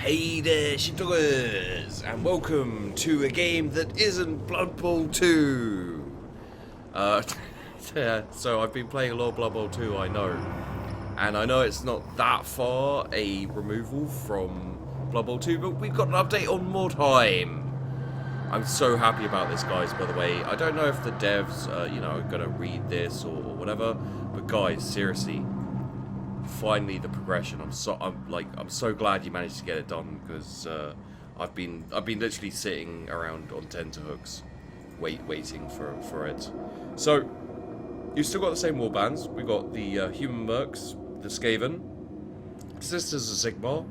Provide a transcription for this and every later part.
Hey there, sheepdoggers, and welcome to a game that isn't Blood Bowl 2. Yeah, so I've been playing a lot of Blood Bowl 2, I know. And I know it's not that far a removal from Blood Bowl 2, but we've got an update on Mordheim. I'm so happy about this, guys, by the way. I don't know if the devs, are going to read this or whatever, but guys, seriously. Finally, the progression. I'm so glad you managed to get it done, because I've been literally sitting around on tenterhooks, waiting for it. So you've still got the same warbands. We've got the human mercs, the Skaven, Sisters of Sigmar,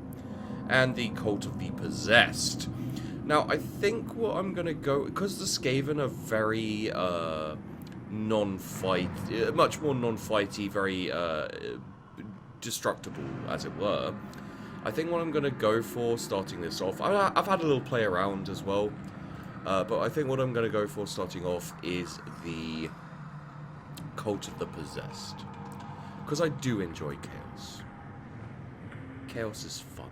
and the Cult of the Possessed. Now I think what I'm gonna go, because the Skaven are very non-fight, much more non-fighty, very destructible, as it were. I think what I'm going to go for starting this off, I've had a little play around as well, but I think what I'm going to go for starting off is the Cult of the Possessed, because I do enjoy chaos. Chaos is fun.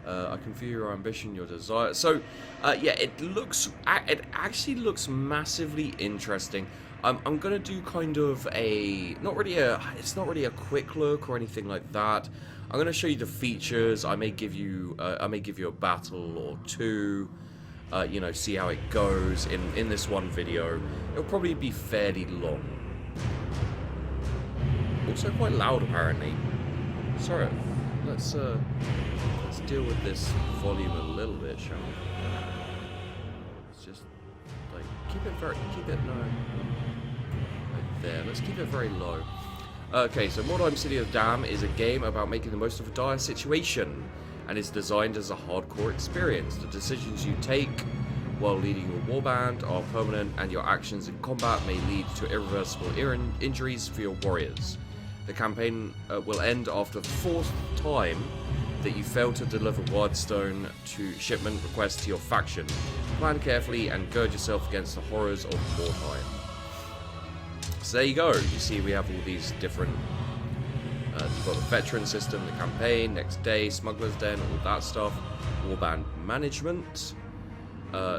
I can feel your ambition, your desire. So, yeah, it actually looks massively interesting. I'm gonna do kind of a it's not really a quick look or anything like that. I'm gonna show you the features. I may give you a battle or two. See how it goes in this one video. It'll probably be fairly long. Also quite loud apparently. Sorry. Let's deal with this volume a little bit, shall we? Let's just keep it no. There, let's keep it very low. Okay, so Mordheim City of Dam is a game about making the most of a dire situation, and is designed as a hardcore experience. The decisions you take while leading your warband are permanent, and your actions in combat may lead to irreversible injuries for your warriors. The campaign will end after the fourth time that you fail to deliver Wyrdstone to shipment requests to your faction. Plan carefully and gird yourself against the horrors of Mordheim. So there you go. You see we have all these different, you've got the veteran system, the campaign, next day, smuggler's den, all that stuff, warband management,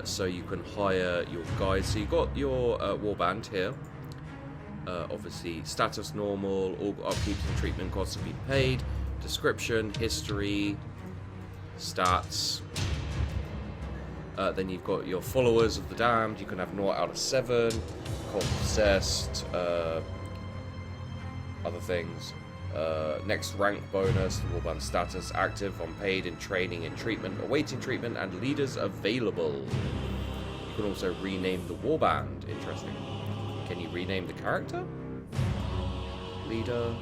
so you can hire your guys. So you've got your warband here, obviously status normal, all upkeep and treatment costs have been paid, description, history, stats. Then you've got your followers of the damned. You can have 0 out of 7, called possessed, other things. Next rank bonus, the warband status, active, unpaid, in training, in treatment, awaiting treatment, and leaders available. You can also rename the warband. Interesting. Can you rename the character? Leader.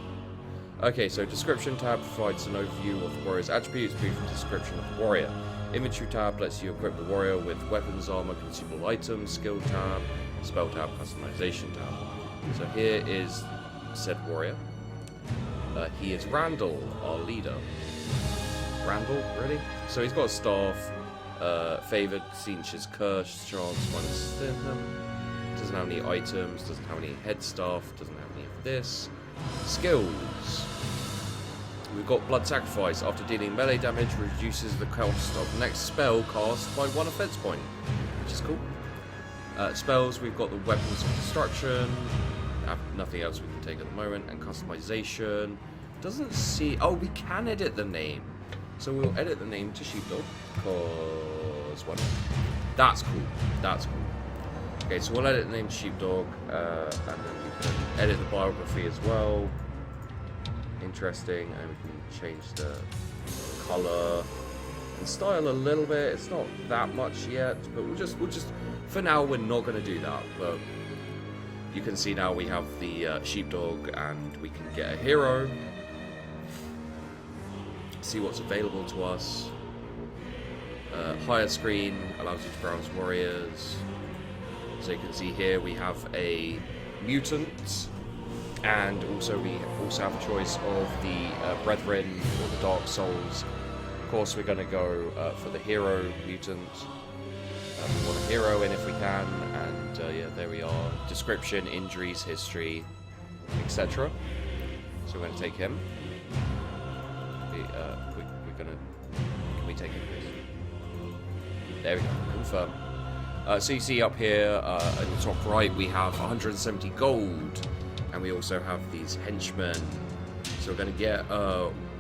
Okay, so description tab provides an overview of the warrior's attributes, brief description of the warrior. Inventory tab lets you equip the warrior with weapons, armor, consumable items. Skill tab, spell tab, customization tab. So here is said warrior. He is Randall, our leader. Randall, really? So he's got a staff, favored, Sinch's curse, chance, minus him. Doesn't have any items, doesn't have any head staff, doesn't have any of this. Skills. We've got Blood Sacrifice. After dealing melee damage, reduces the cost of the next spell cast by 1 offense point, which is cool. Spells, we've got the Weapons of Destruction. Nothing else we can take at the moment. And customization. Doesn't see... Oh, we can edit the name. So we'll edit the name to Sheepdog. Because... what? That's cool. That's cool. Okay, so we'll edit the name to Sheepdog. And then we can edit the biography as well. Interesting, and we can change the color and style a little bit. It's not that much yet, but we'll just for now we're not going to do that. But you can see now we have the sheepdog, and we can get a hero. See what's available to us. Higher screen allows you to browse warriors. So you can see here we have a mutant. And also we have a choice of the Brethren or the Dark Souls. Of course we're going to go for the hero mutant. We want a hero in if we can. And yeah, there we are. Description, injuries, history, etc. So we're going to take him. We're going to taking place. There we go, confirm. So you see up here in the top right we have 170 gold, and we also have these henchmen. So we're going to get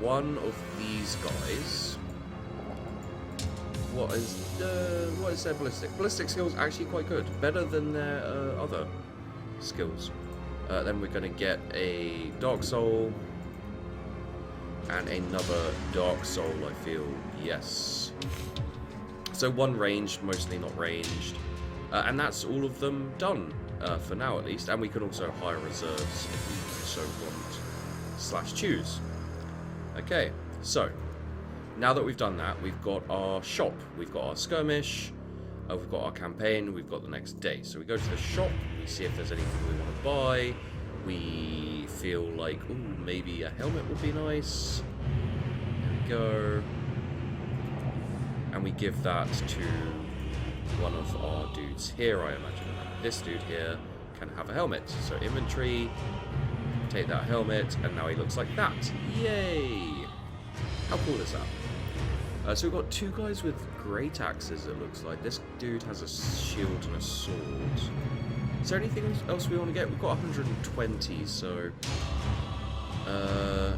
one of these guys. What is their ballistic? Ballistic skills actually quite good, better than their other skills. Then we're going to get a Dark Soul and another Dark Soul, I feel, yes. So one ranged, mostly not ranged, and that's all of them done for now at least. And we can also hire reserves if we so want / choose. Okay, so now that we've done that, we've got our shop, we've got our skirmish, we've got our campaign, we've got the next day. So we go to the shop, we see if there's anything we want to buy. We feel like, ooh, maybe a helmet would be nice. There we go. And we give that to one of our dudes here, I imagine. This dude here can have a helmet. So inventory, take that helmet, and now he looks like that. Yay! How cool is that? So we've got two guys with great axes, it looks like. This dude has a shield and a sword. Is there anything else we want to get? We've got 120, so...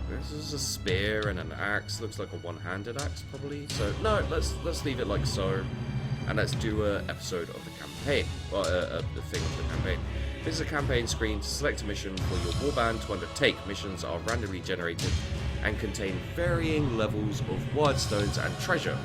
this is a spear and an axe. Looks like a one-handed axe, probably. So, no, let's leave it like so. And let's do an episode of the campaign. Well, the thing of the campaign. This is a campaign screen to select a mission for your warband to undertake. Missions are randomly generated and contain varying levels of Wyrdstones and treasure.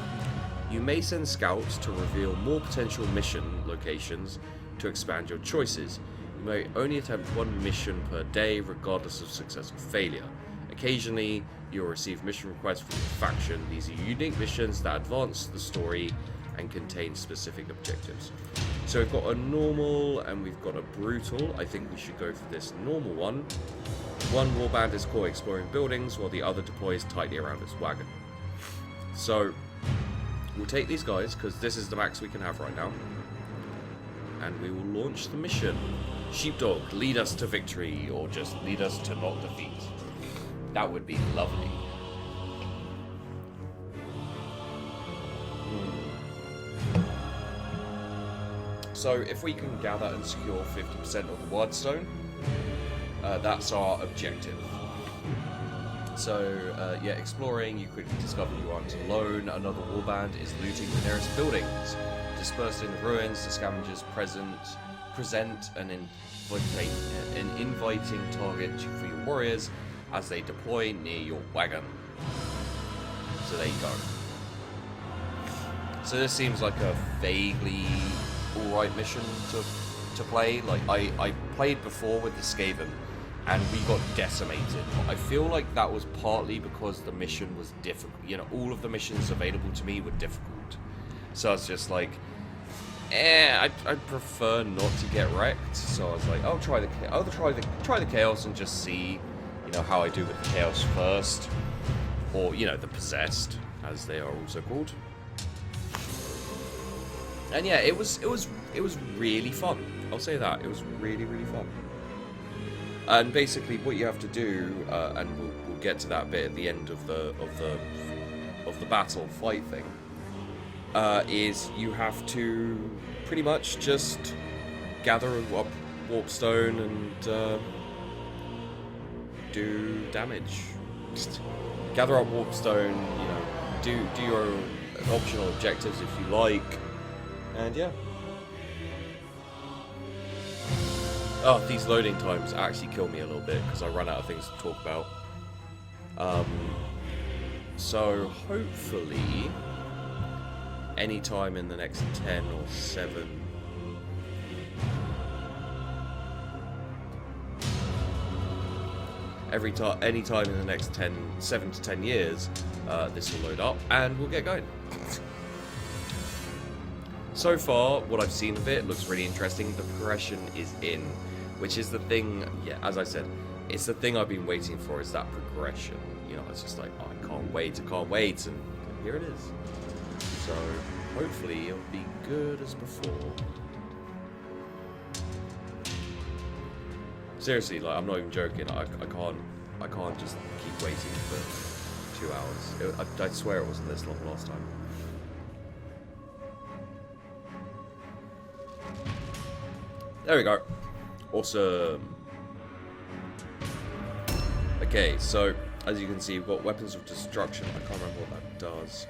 You may send scouts to reveal more potential mission locations to expand your choices. You may only attempt one mission per day, regardless of success or failure. Occasionally, you'll receive mission requests from your faction. These are unique missions that advance the story and contain specific objectives. So we've got a normal and we've got a brutal. I think we should go for this normal one. One warband is caught exploring buildings while the other deploys tightly around its wagon. So we'll take these guys because this is the max we can have right now. And we will launch the mission. Sheepdog, lead us to victory, or just lead us to not defeat. That would be lovely. So if we can gather and secure 50% of the Wyrdstone, that's our objective. So yeah, exploring, you quickly discover you aren't alone. Another warband is looting the nearest buildings. Dispersed in the ruins, the scavengers present an inviting target for your warriors as they deploy near your wagon. So there you go. So this seems like a vaguely alright mission to play. Like I played before with the Skaven and we got decimated. I feel like that was partly because the mission was difficult. You know, all of the missions available to me were difficult. So I was just like, I'd prefer not to get wrecked. So I was like, I'll try the chaos and just see, you know, how I do with the chaos first, or you know, the possessed, as they are also called. And yeah, it was really fun. I'll say that it was really fun. And basically, what you have to do, and we'll get to that bit at the end of the battle fight thing. Is you have to pretty much just gather up warpstone and do damage. Just gather up warpstone, you know, do your optional objectives if you like, and yeah. Oh, these loading times actually kill me a little bit because I run out of things to talk about. So hopefully anytime in the next 10 or 7 anytime in the next 7 to 10 years, this will load up and we'll get going. So far, what I've seen of it looks really interesting. The progression is in, which is the thing, yeah, as I said, it's the thing I've been waiting for, is that progression. You know, it's just like, oh, I can't wait, and here it is. So hopefully it'll be good as before. Seriously, like, I'm not even joking. I can't just keep waiting for 2 hours. I swear it wasn't this long last time. There we go. Awesome. Okay, so as you can see, we've got weapons of destruction. I can't remember what that does.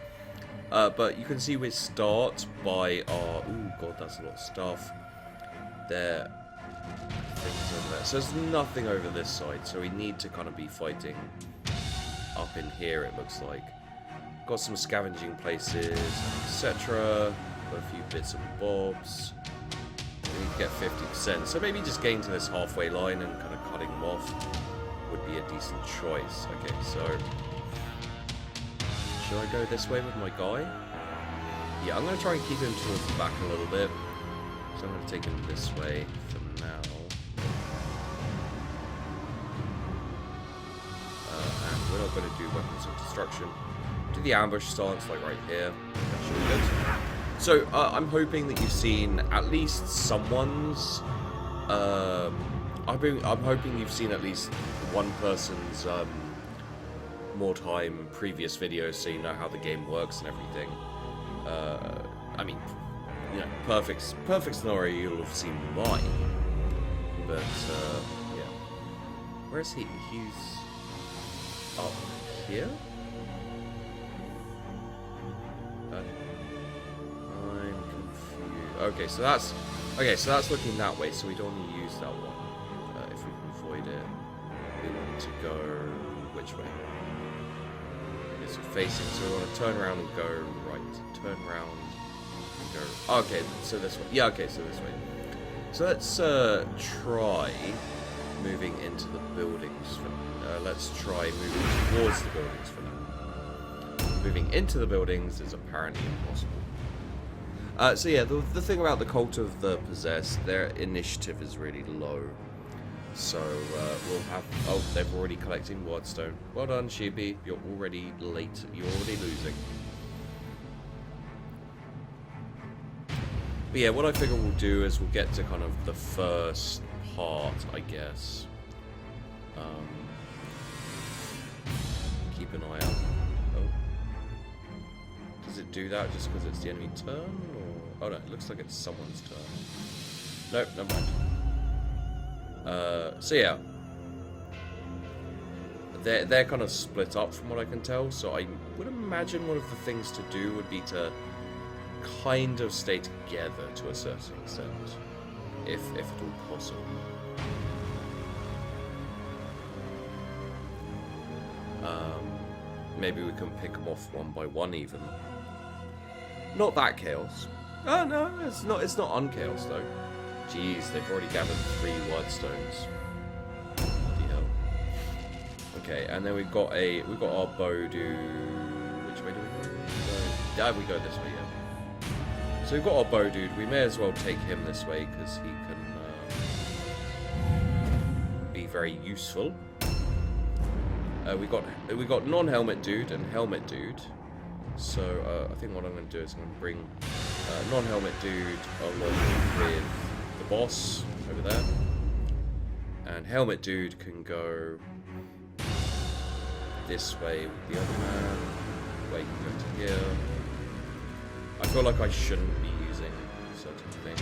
But you can see we start by our... Ooh, God, that's a lot of stuff. There. Things over there. So there's nothing over this side, so we need to kind of be fighting up in here, it looks like. Got some scavenging places, etc. Got a few bits and bobs. We need to get 50%. So maybe just getting to this halfway line and kind of cutting them off would be a decent choice. Okay, so... Should I go this way with my guy? Yeah, I'm going to try and keep him towards the back a little bit. So I'm going to take him this way for now. And we're not going to do weapons of destruction. Do the ambush stance, like right here. That should be good. So, I'm hoping that you've seen at least someone's... I'm hoping you've seen at least one person's Mordheim previous videos, so you know how the game works and everything. I mean, you know, perfect scenario, you'll have seen mine. But, yeah. Where is he? He's up here? I'm confused. Okay, so that's looking that way, so we don't want to use that one. If we can avoid it, we want to go which way? It's facing, so we want to turn around and go right. Turn around and go. Okay, so this way. Yeah, okay, so this way. So let's try moving into the buildings. Let's try moving towards the buildings for now. Moving into the buildings is apparently impossible. So yeah, the thing about the Cult of the Possessed, their initiative is really low. So we'll have... Oh, they've already collecting Wyrdstone. Well done, Sheepy. You're already late. You're already losing. But yeah, what I figure we'll do is we'll get to kind of the first part, I guess. Keep an eye out. Oh. Does it do that just because it's the enemy turn? Or... Oh no, it looks like it's someone's turn. Nope, never mind. So yeah, they're kind of split up from what I can tell, so I would imagine one of the things to do would be to kind of stay together to a certain extent, if at all possible. Maybe we can pick them off one by one even. Not that chaos. Oh no, it's not unchaos though. Jeez, they've already gathered 3 Wyrdstones. Bloody hell. Okay, and then we've got our bow dude. Which way do we go? Yeah, we go this way, yeah. So we've got our bow dude. We may as well take him this way because he can be very useful. We got non-helmet dude and helmet dude. So I think what I'm going to do is I'm going to bring non-helmet dude along with the boss over there, and helmet dude can go this way with the other man. Wait, go to here. I feel like I shouldn't be using certain things.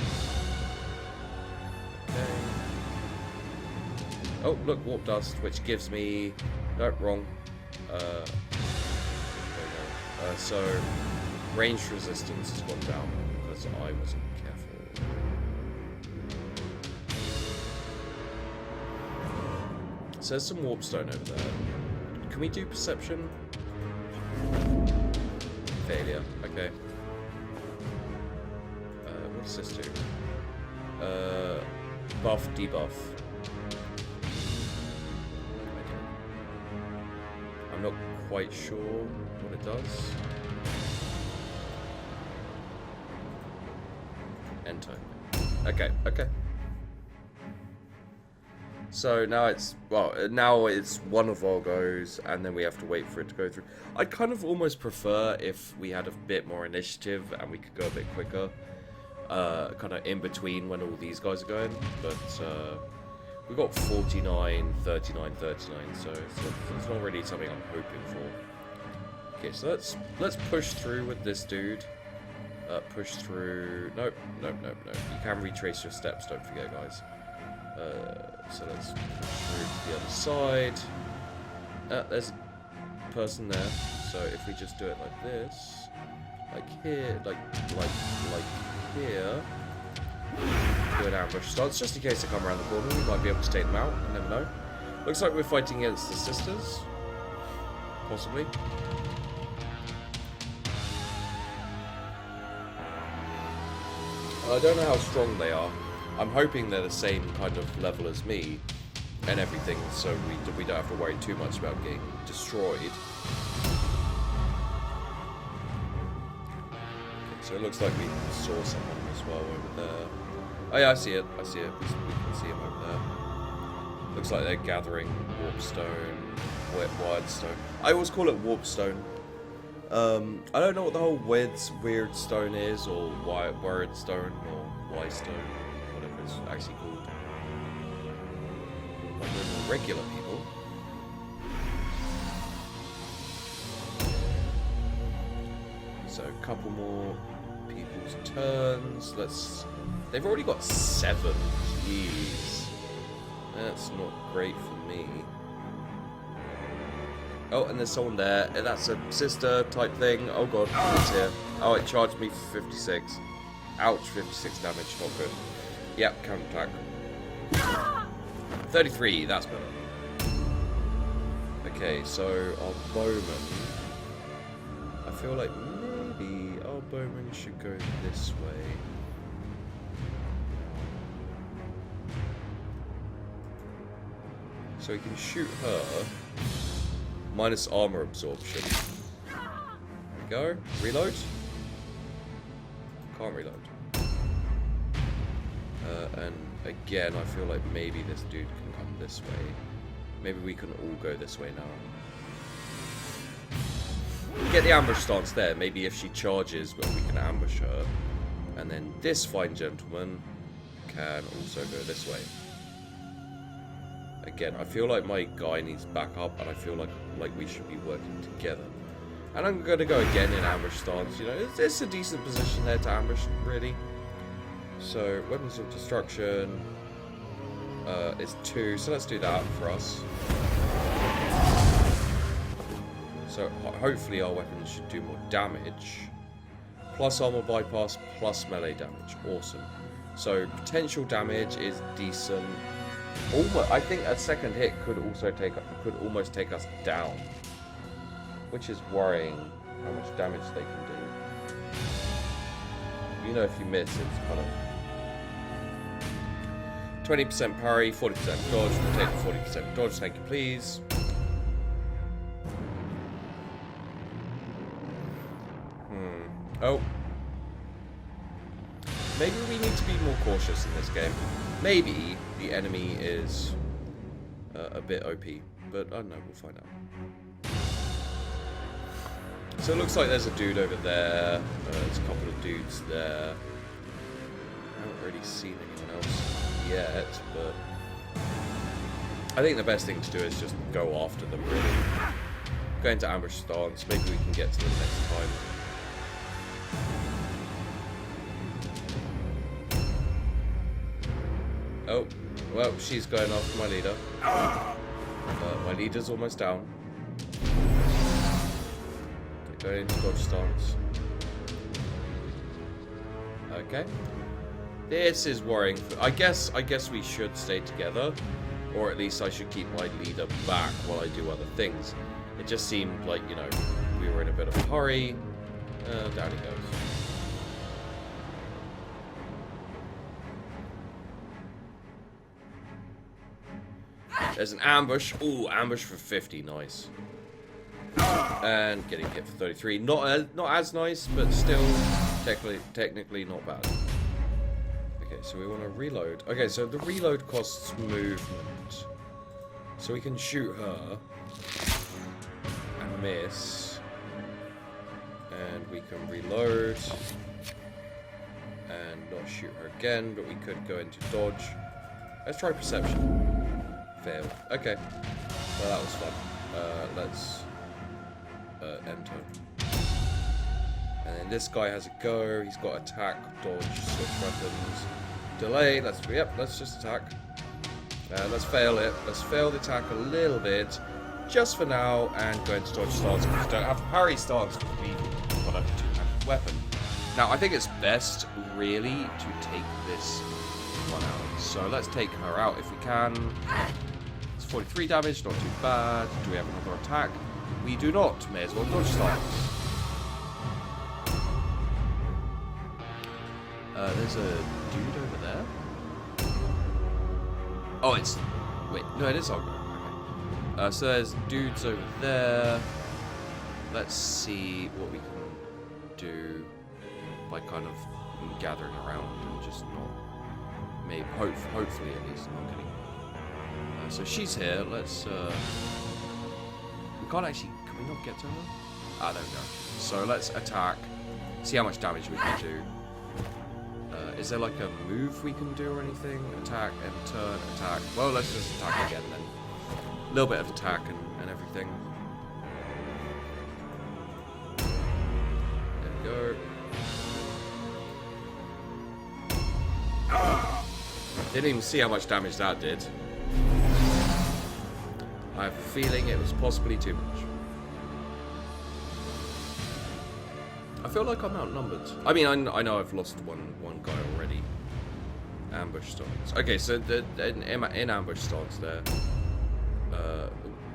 Okay. Oh, look, warp dust, which gives me... No, wrong. So, range resistance has gone down because I wasn't careful. So there's some warpstone over there. Can we do perception? Failure. Okay. What does this do? Buff, debuff. I'm not quite sure what it does. Enter. Okay, okay. So now it's, well, now it's one of our goes, and then we have to wait for it to go through. I'd kind of almost prefer if we had a bit more initiative and we could go a bit quicker, kind of in between when all these guys are going, but we got 49, 39, 39, so it's not really something I'm hoping for. Okay, so let's push through with this dude. Push through. Nope. You can retrace your steps. Don't forget, guys. So let's push through to the other side. There's a person there. So if we just do it like this, like here, like here, do an ambush stance just in case they come around the corner. We might be able to take them out. You never know. Looks like we're fighting against the sisters, possibly. I don't know how strong they are. I'm hoping they're the same kind of level as me and everything, so we don't have to worry too much about getting destroyed. Okay, so it looks like we saw someone as well over there. Oh yeah, I see it. We can see him over there. Looks like they're gathering Warpstone, Wyrdstone. I always call it Warpstone. I don't know what the whole Wyrdstone is, or Wyrdstone, or Wystone, whatever it's actually called. Like the regular people. So a couple more people's turns. They've already got 7. Jeez. That's not great for me. Oh, and there's someone there. And that's a sister type thing. Oh god, it's here. Oh, it charged me for 56. Ouch, 56 damage. Not good. Yep, counter attack. 33, that's better. Okay, so our bowman. I feel like maybe our bowman should go this way. So we can shoot her. Minus armor absorption. There we go. Reload. Can't reload. And again, I feel like maybe this dude can come this way. Maybe we can all go this way now. Get the ambush stance there. Maybe if she charges, well, we can ambush her. And then this fine gentleman can also go this way. Again, I feel like my guy needs backup, and I feel like we should be working together. And I'm going to go again in ambush stance. You know, it's a decent position there to ambush, really. So, weapons of destruction is 2, so let's do that for us. So, hopefully our weapons should do more damage. Plus armor bypass, plus melee damage. Awesome. So, potential damage is decent. Almost, I think a second hit could almost take us down, which is worrying how much damage they can do. You know, if you miss, it's kind of 20% parry, 40% dodge. We'll take the 40% dodge. Thank you, please. Oh, maybe we need to be more cautious in this game. Maybe the enemy is a bit OP, but I don't know, we'll find out. So it looks like there's a dude over there, there's a couple of dudes there. I haven't really seen anyone else yet, but I think the best thing to do is just go after them, really. Go into ambush stance, maybe we can get to them next time. Oh, well, she's going after my leader. My leader's almost down. Going into dodge stance. Okay. This is worrying. I guess we should stay together, or at least I should keep my leader back while I do other things. It just seemed like, you know, we were in a bit of a hurry. Down he goes. There's an ambush. Ooh, ambush for 50. Nice. And getting hit for 33. Not as nice, but still technically not bad. Okay, so we want to reload. Okay, so the reload costs movement. So we can shoot her and miss. And we can reload and not shoot her again, but we could go into dodge. Let's try perception. Failed. Okay. Well, that was fun. Let's end turn. And then this guy has a go. He's got attack, dodge, switch weapons, delay. Let's just attack. Let's fail it. Let's fail the attack a little bit, just for now, and go into dodge stance because we don't have parry stance because we got a two-handed weapon. Now, I think it's best, really, to take this one out. So let's take her out if we can. It's 43 damage, not too bad. Do we have another attack? We do not. May as well dodge stance. There's a dude over there. Oh, it's... Wait, no, it is Ogre. Okay. So there's dudes over there. Let's see what we can do by kind of gathering around and just not... Maybe, hopefully at least, not getting... so she's here. Let's... we can't actually... Can we not get to her? Ah, there we go. So let's attack. See how much damage we can do. Is there like a move we can do or anything? Attack and turn, attack. Well, let's just attack again then. A little bit of attack and everything. There we go. Didn't even see how much damage that did. I have a feeling it was possibly too much. I feel like I'm outnumbered. I mean, I know I've lost one guy already. Ambush stance. Okay, so in ambush stance there. Oh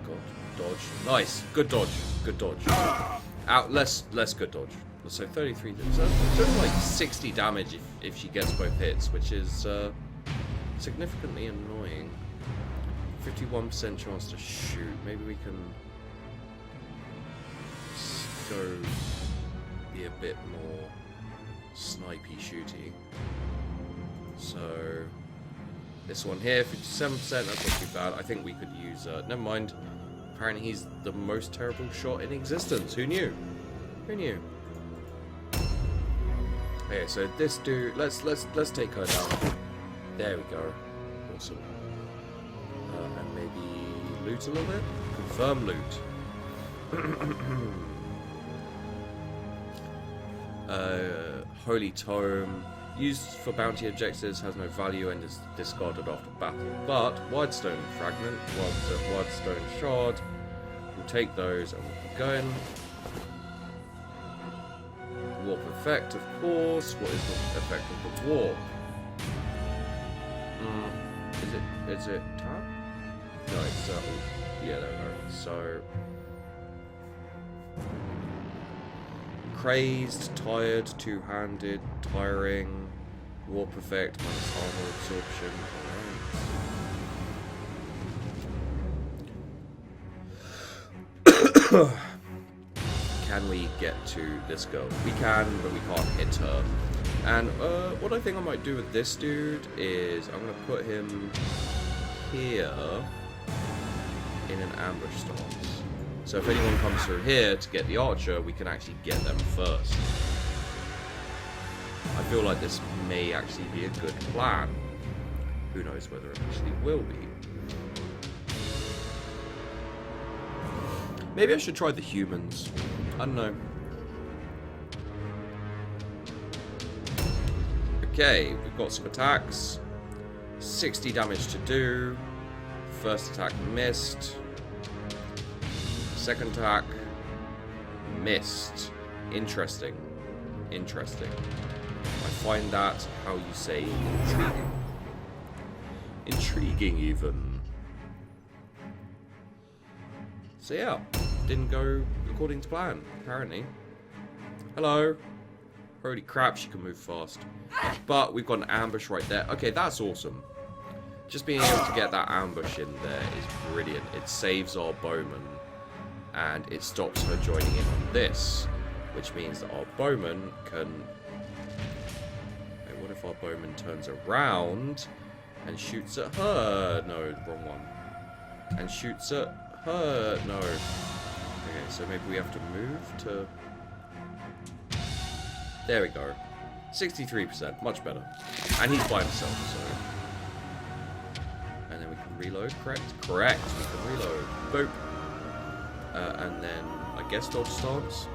god, dodge. Nice, good dodge, good dodge. Out, less good dodge. So 33. So doing like 60 damage if she gets both hits, which is significantly annoying. 51% chance to shoot. Maybe we can go. Be a bit more snipey shooty. So this one here, 57%, that's not too bad. I think we could use never mind. Apparently he's the most terrible shot in existence. Who knew? Who knew? Okay, so this dude, let's take her down. There we go. Awesome. And maybe loot a little bit? Confirm loot. Holy Tome, used for bounty objectives, has no value and is discarded after battle. But Wyrdstone fragment, Wyrdstone shard, we'll take those and we'll keep going. Warp effect, of course. What is the effect of the warp? Is it tap? No, it's yeah, there we go. So. Crazed, tired, two-handed, tiring, warp effect, minus armor absorption. Can we get to this girl? We can, but we can't hit her. And what I think I might do with this dude is I'm going to put him here in an ambush stance. So if anyone comes through here to get the archer, we can actually get them first. I feel like this may actually be a good plan. Who knows whether it actually will be. Maybe I should try the humans. I don't know. Okay, we've got some attacks. 60 damage to do. First attack missed. Second attack, missed. Interesting. Interesting. I find that, how you say, intriguing. Intriguing, even. So yeah, didn't go according to plan, apparently. Hello. Holy crap, she can move fast. But we've got an ambush right there. Okay, that's awesome. Just being able to get that ambush in there is brilliant. It saves our bowman. And it stops her joining in on this, which means that our bowman can... Wait, what if our bowman turns around and shoots at her? No, wrong one. And shoots at her. No. Okay, so maybe we have to move to... There we go. 63%, much better. And he's by himself, so... And then we can reload, correct? Correct, we can reload. Boop. And then, I guess, dodge stance.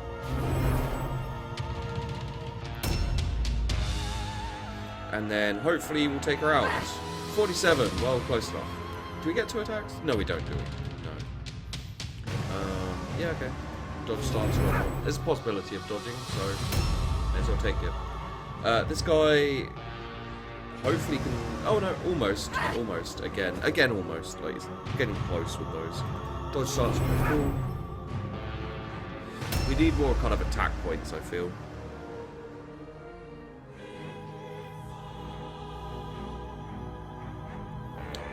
And then hopefully we'll take her out. 47, well, close enough. Do we get 2 attacks? No, we don't, do we? No. Yeah, okay. Dodge stance. There's a possibility of dodging, so may as well take it. This guy hopefully can. Oh no, almost. Again, almost. Like he's getting close with those. Dodge stance would be cool. We need more kind of attack points, I feel.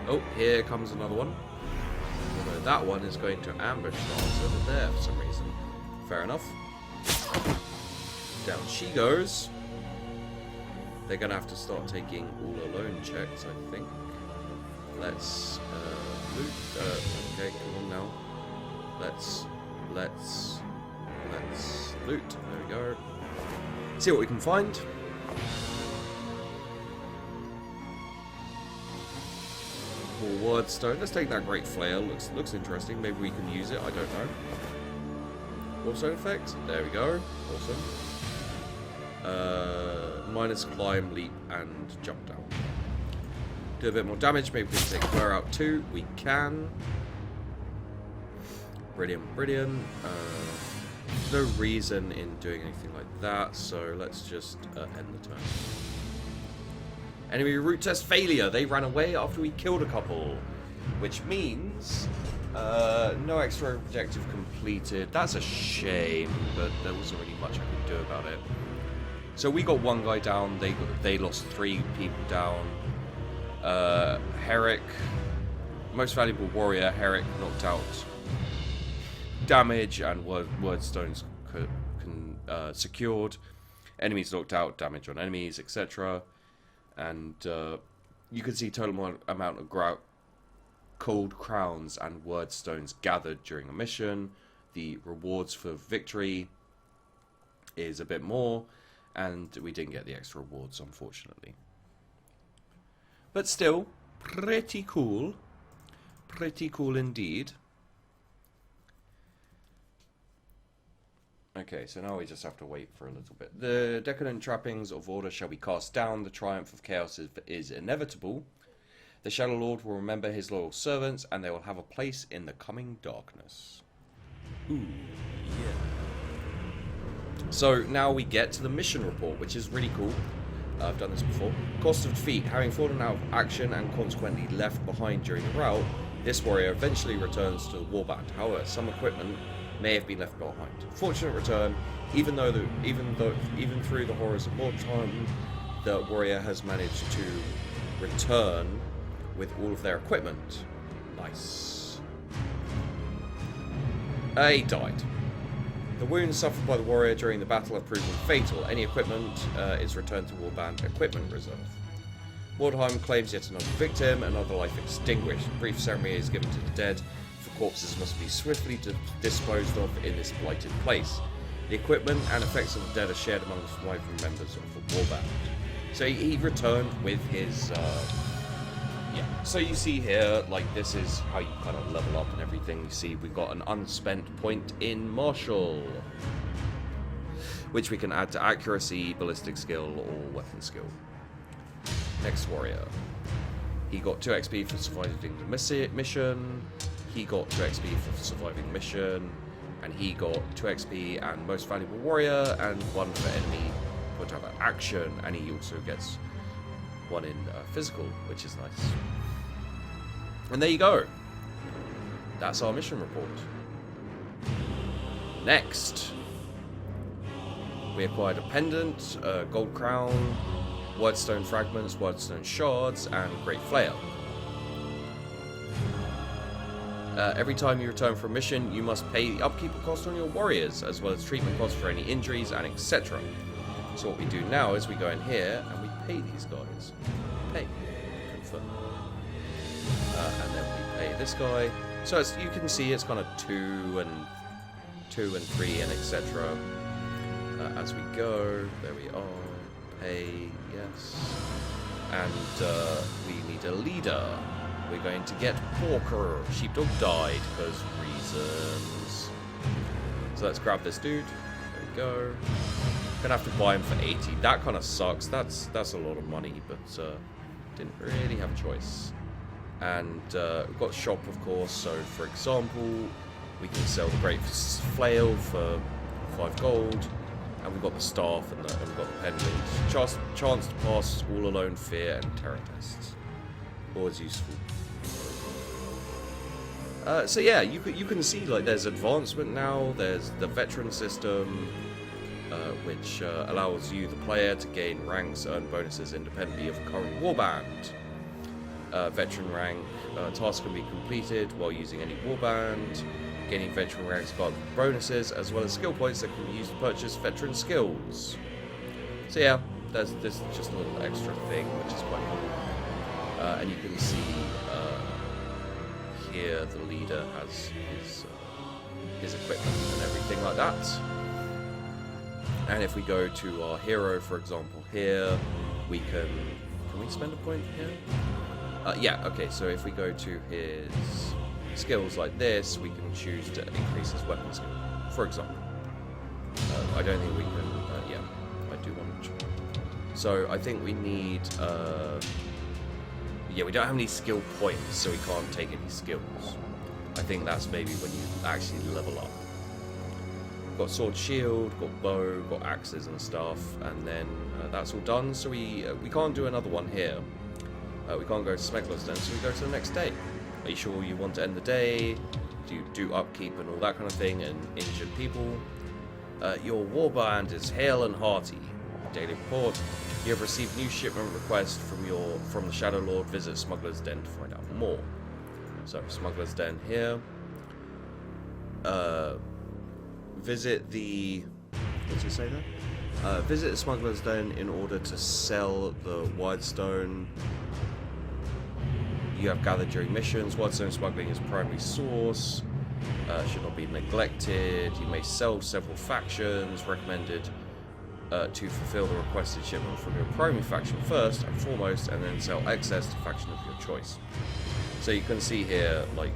Oh, here comes another one. Although that one is going to ambush us over there for some reason. Fair enough. Down she goes. They're going to have to start taking all alone checks, I think. Let's loot. Okay, come on now. Let's loot. There we go. See what we can find. Wyrdstone. Let's take that great flail. Looks interesting. Maybe we can use it. I don't know. Warstone effect. There we go. Awesome. Minus climb, leap, and jump down. Do a bit more damage. Maybe we can take her out too. We can. Brilliant. There's no reason in doing anything like that. So let's just end the turn. Enemy route test failure. They ran away after we killed a couple. Which means no extra objective completed. That's a shame, but there wasn't really much I could do about it. So we got 1 guy down. They lost 3 people down. Herrick, most valuable warrior. Herrick knocked out. Damage and Wyrdstones secured. Enemies knocked out. Damage on enemies, etc. And you can see total amount of cold crowns and Wyrdstones gathered during a mission. The rewards for victory is a bit more, and we didn't get the extra rewards, unfortunately. But still, pretty cool. Pretty cool indeed. Okay, so now we just have to wait for a little bit. The decadent trappings of order shall be cast down. The triumph of chaos is inevitable. The Shadow Lord will remember his loyal servants, and they will have a place in the coming darkness. Ooh, yeah. So now we get to the mission report, which is really cool. I've done this before. Cost of defeat. Having fallen out of action and consequently left behind during the rout, this warrior eventually returns to the warband. However, some equipment may have been left behind. Fortunate return, even through the horrors of Mordheim, the warrior has managed to return with all of their equipment. Nice. He died. The wounds suffered by the warrior during the battle have proven fatal. Any equipment is returned to Warband Equipment Reserve. Mordheim claims yet another victim, another life extinguished. A brief ceremony is given to the dead, for corpses must be swiftly disposed of in this blighted place. The equipment and effects of the dead are shared among the surviving members of the Warband. So he returned with his... yeah. So you see here, like, this is how you kind of level up and everything. You see we've got an unspent point in Martial, which we can add to accuracy, ballistic skill, or weapon skill. Next warrior. He got 2 XP for surviving the mission. He got 2 XP for surviving the mission. And he got 2 XP and most valuable warrior, and 1 for enemy put out action. And he also gets 1 in physical, which is nice. And there you go. That's our mission report. Next, we acquired a pendant, a gold crown, Wyrdstone fragments, Wyrdstone shards, and great flail. Every time you return from a mission, you must pay the upkeep cost on your warriors, as well as treatment costs for any injuries and etc. So what we do now is we go in here and we pay these guys. Pay. Confirm. And then we pay this guy. So as you can see, it's kind of 2 and 3 and etc. As we go, there we are. Pay, yes. And we need a leader. We're going to get Porker. Sheepdog died because reasons. So let's grab this dude. There we go. Gonna have to buy him for 80. That kind of sucks. That's a lot of money, but didn't really have a choice. And we've got shop, of course. So for example, we can sell the great flail for 5 gold, and we've got the staff and we've got the pendant. Chance to pass all alone, fear, and terror tests. Always useful. So yeah, you can see like there's advancement now. There's the veteran system, which allows you, the player, to gain ranks, earn bonuses independently of a current warband. Veteran rank tasks can be completed while using any warband. Gaining veteran ranks got bonuses as well as skill points that can be used to purchase veteran skills. So yeah, there's just a little extra thing which is quite cool. And you can see here the leader has his equipment and everything like that. And if we go to our hero, for example, here we can we spend a point here? Yeah, okay, so if we go to his skills like this, we can choose to increase his weapon skill, for example. I don't think we can, yeah, I do want to. So I think we need, yeah, we don't have any skill points, so we can't take any skills. I think that's maybe when you actually level up. Got sword, shield, got bow, got axes and stuff, and then that's all done, so we can't do another one here. We can't go to Smuggler's Den, so we go to the next day. Are you sure you want to end the day? Do upkeep and all that kind of thing, and injured people? Your warband is hale and hearty. Daily report. You have received new shipment request from the Shadow Lord. Visit Smuggler's Den to find out more. So Smuggler's Den here. Visit the. What's it say there? Visit the Smuggler's Den in order to sell the Wyrdstone. You have gathered during missions. Wyrdstone smuggling is primary source. Should not be neglected. You may sell several factions. Recommended to fulfill the requested shipment from your primary faction first and foremost, and then sell excess to faction of your choice. So you can see here, like,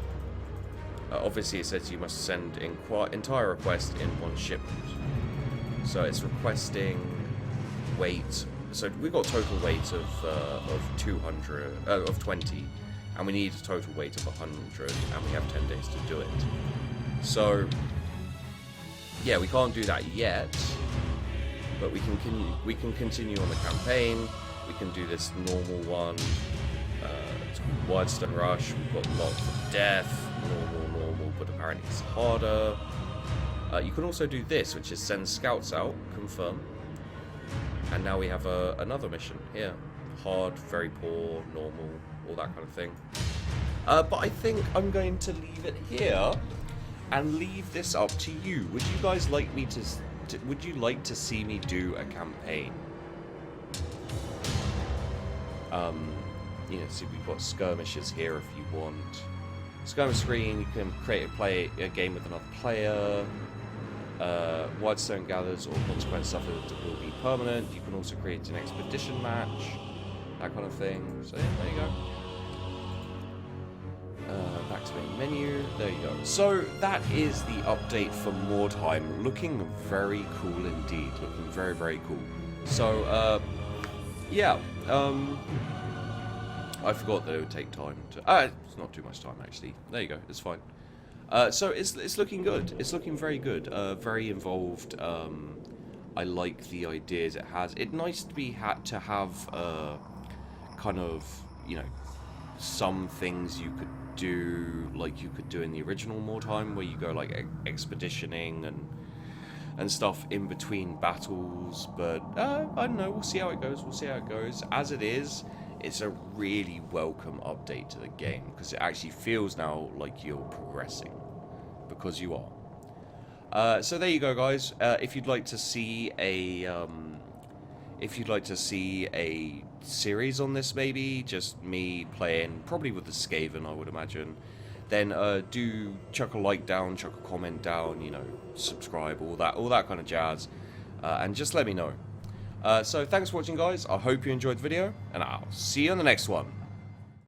obviously it says you must send entire request in one shipment. So it's requesting weight. So we've got total weight of 200, of 20. And we need a total weight of 100, and we have 10 days to do it. So, yeah, we can't do that yet, but we can continue on the campaign. We can do this normal one. It's called Wyrdstone Rush. We've got Lock for Death, normal, but apparently it's harder. You can also do this, which is send scouts out, confirm. And now we have another mission here. Hard, very poor, normal, all that kind of thing. But I think I'm going to leave it here and leave this up to you. Would you guys like me to would you like to see me do a campaign? You know, see, we've got skirmishes here if you want. Skirmish screen, you can play a game with another player. Wyrdstone gathers, all consequence suffered will be permanent. You can also create an expedition match, that kind of thing. So yeah, there you go. Back to main menu. There you go. So that is the update for Mordheim. Looking very cool indeed. Looking very, very cool. So yeah. I forgot that it would take time to. It's not too much time actually. There you go. It's fine. So it's looking good. It's looking very good. Very involved. I like the ideas it has. It's nice to have kind of, you know, some things you could do like you could do in the original Mordheim, where you go like expeditioning and stuff in between battles. But I don't know. We'll see how it goes. We'll see how it goes. As it is, it's a really welcome update to the game, because it actually feels now like you're progressing, because you are. So there you go, guys. If you'd like to see a series on this, maybe just me playing, probably with the Skaven, I would imagine, then do chuck a like down, chuck a comment down, you know, subscribe, all that kind of jazz, and just let me know. So thanks for watching, guys. I hope you enjoyed the video, and I'll see you on the next one.